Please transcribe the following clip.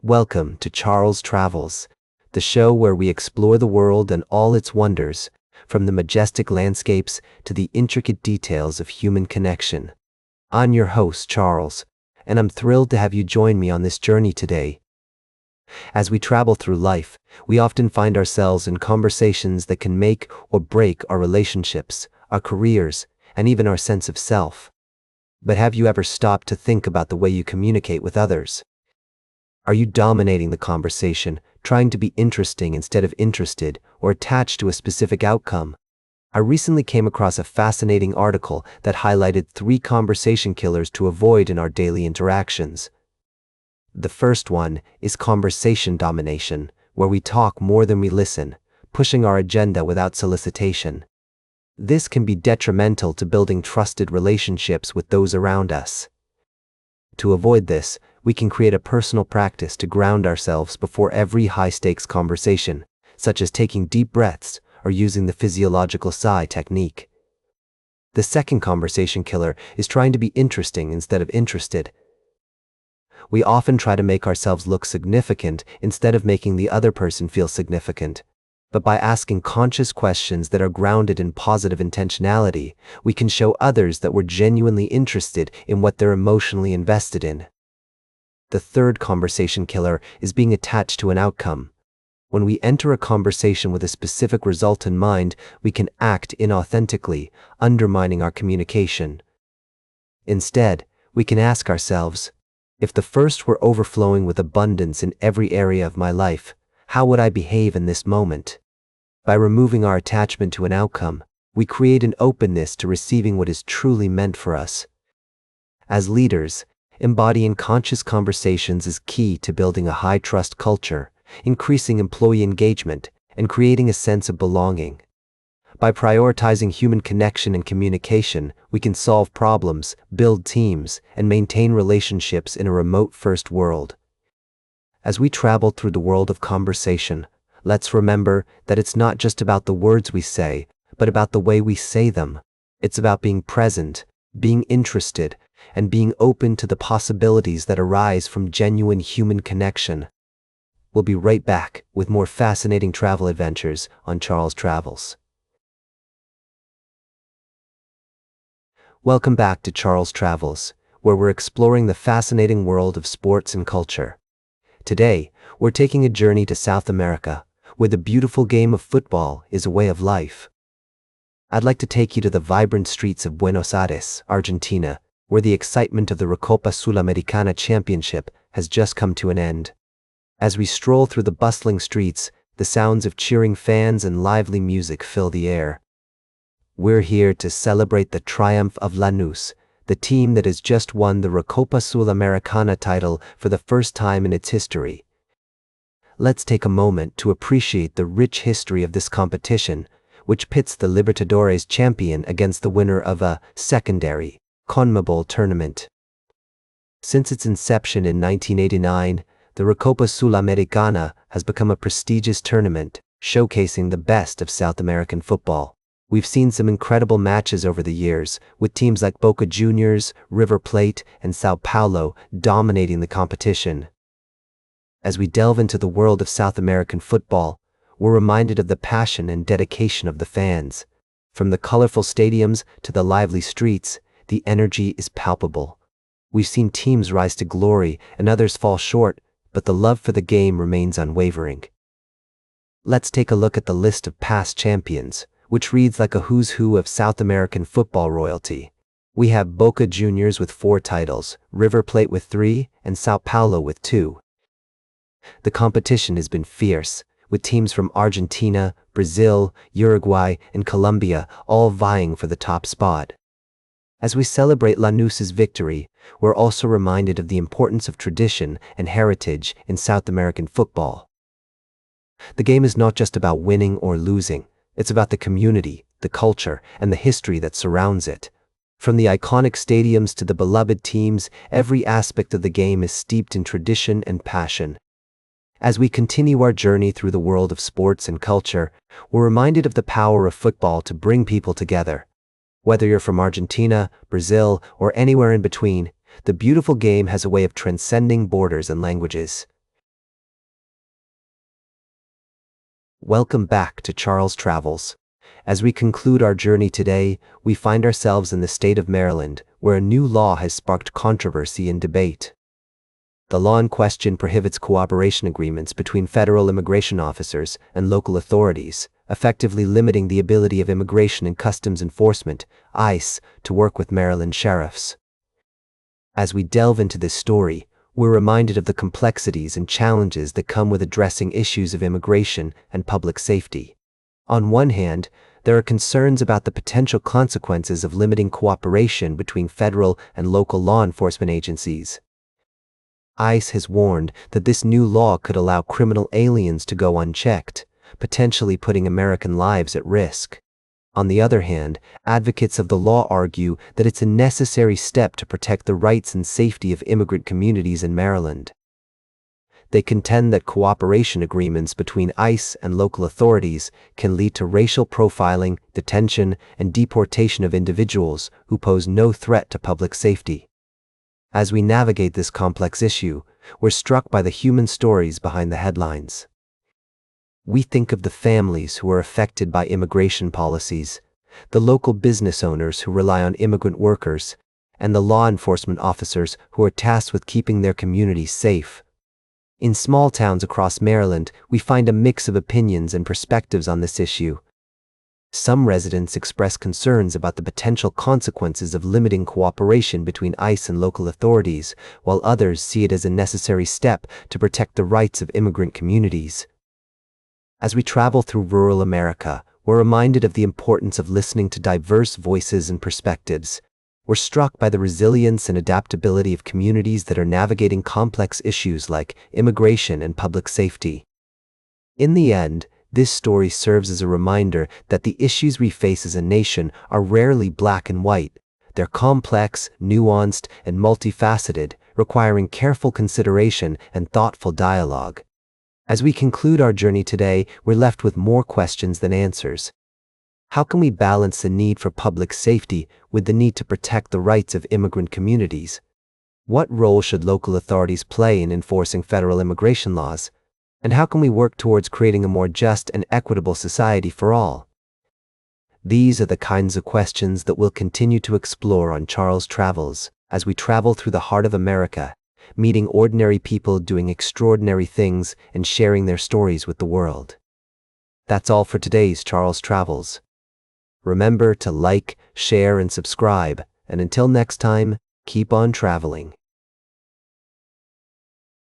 Welcome to Charles Travels, the show where we explore the world and all its wonders, from the majestic landscapes to the intricate details of human connection. I'm your host, Charles, and I'm thrilled to have you join me on this journey today. As we travel through life, we often find ourselves in conversations that can make or break our relationships, our careers, and even our sense of self. But have you ever stopped to think about the way you communicate with others? Are you dominating the conversation, trying to be interesting instead of interested, or attached to a specific outcome? I recently came across a fascinating article that highlighted 3 conversation killers to avoid in our daily interactions. The first one is conversation domination, where we talk more than we listen, pushing our agenda without solicitation. This can be detrimental to building trusted relationships with those around us. To avoid this, we can create a personal practice to ground ourselves before every high-stakes conversation, such as taking deep breaths or using the physiological sigh technique. The second conversation killer is trying to be interesting instead of interested. We often try to make ourselves look significant instead of making the other person feel significant. But by asking conscious questions that are grounded in positive intentionality, we can show others that we're genuinely interested in what they're emotionally invested in. The third conversation killer is being attached to an outcome. When we enter a conversation with a specific result in mind, we can act inauthentically, undermining our communication. Instead, we can ask ourselves, if the first were overflowing with abundance in every area of my life, how would I behave in this moment? By removing our attachment to an outcome, we create an openness to receiving what is truly meant for us. As leaders, embodying conscious conversations is key to building a high-trust culture, increasing employee engagement, and creating a sense of belonging. By prioritizing human connection and communication, we can solve problems, build teams, and maintain relationships in a remote-first world. As we travel through the world of conversation, let's remember that it's not just about the words we say, but about the way we say them. It's about being present, being interested, and being open to the possibilities that arise from genuine human connection. We'll be right back with more fascinating travel adventures on Charles Travels. Welcome back to Charles Travels, where we're exploring the fascinating world of sports and culture. Today, we're taking a journey to South America, where the beautiful game of football is a way of life. I'd like to take you to the vibrant streets of Buenos Aires, Argentina, where the excitement of the Recopa Sudamericana Championship has just come to an end. As we stroll through the bustling streets, the sounds of cheering fans and lively music fill the air. We're here to celebrate the triumph of Lanús, the team that has just won the Recopa Sudamericana title for the first time in its history. Let's take a moment to appreciate the rich history of this competition, which pits the Libertadores champion against the winner of a secondary CONMEBOL tournament. Since its inception in 1989, the Recopa Sudamericana has become a prestigious tournament, showcasing the best of South American football. We've seen some incredible matches over the years, with teams like Boca Juniors, River Plate, and Sao Paulo dominating the competition. As we delve into the world of South American football, we're reminded of the passion and dedication of the fans. From the colorful stadiums to the lively streets, the energy is palpable. We've seen teams rise to glory and others fall short, but the love for the game remains unwavering. Let's take a look at the list of past champions, which reads like a who's who of South American football royalty. We have Boca Juniors with 4 titles, River Plate with 3, and Sao Paulo with 2. The competition has been fierce, with teams from Argentina, Brazil, Uruguay, and Colombia all vying for the top spot. As we celebrate Lanús's victory, we're also reminded of the importance of tradition and heritage in South American football. The game is not just about winning or losing. It's about the community, the culture, and the history that surrounds it. From the iconic stadiums to the beloved teams, every aspect of the game is steeped in tradition and passion. As we continue our journey through the world of sports and culture, we're reminded of the power of football to bring people together. Whether you're from Argentina, Brazil, or anywhere in between, the beautiful game has a way of transcending borders and languages. Welcome back to Charles Travels. As we conclude our journey today, we find ourselves in the state of Maryland, where a new law has sparked controversy and debate. The law in question prohibits cooperation agreements between federal immigration officers and local authorities, effectively limiting the ability of Immigration and Customs Enforcement, ICE, to work with Maryland sheriffs. As we delve into this story, we're reminded of the complexities and challenges that come with addressing issues of immigration and public safety. On one hand, there are concerns about the potential consequences of limiting cooperation between federal and local law enforcement agencies. ICE has warned that this new law could allow criminal aliens to go unchecked, potentially putting American lives at risk. On the other hand, advocates of the law argue that it's a necessary step to protect the rights and safety of immigrant communities in Maryland. They contend that cooperation agreements between ICE and local authorities can lead to racial profiling, detention, and deportation of individuals who pose no threat to public safety. As we navigate this complex issue, we're struck by the human stories behind the headlines. We think of the families who are affected by immigration policies, the local business owners who rely on immigrant workers, and the law enforcement officers who are tasked with keeping their communities safe. In small towns across Maryland, we find a mix of opinions and perspectives on this issue. Some residents express concerns about the potential consequences of limiting cooperation between ICE and local authorities, while others see it as a necessary step to protect the rights of immigrant communities. As we travel through rural America, we're reminded of the importance of listening to diverse voices and perspectives. We're struck by the resilience and adaptability of communities that are navigating complex issues like immigration and public safety. In the end, this story serves as a reminder that the issues we face as a nation are rarely black and white. They're complex, nuanced, and multifaceted, requiring careful consideration and thoughtful dialogue. As we conclude our journey today, we're left with more questions than answers. How can we balance the need for public safety with the need to protect the rights of immigrant communities? What role should local authorities play in enforcing federal immigration laws? And how can we work towards creating a more just and equitable society for all? These are the kinds of questions that we'll continue to explore on Charles Travels as we travel through the heart of America, meeting ordinary people doing extraordinary things and sharing their stories with the world. That's all for today's Charles Travels. Remember to like, share, and subscribe, and until next time, keep on traveling.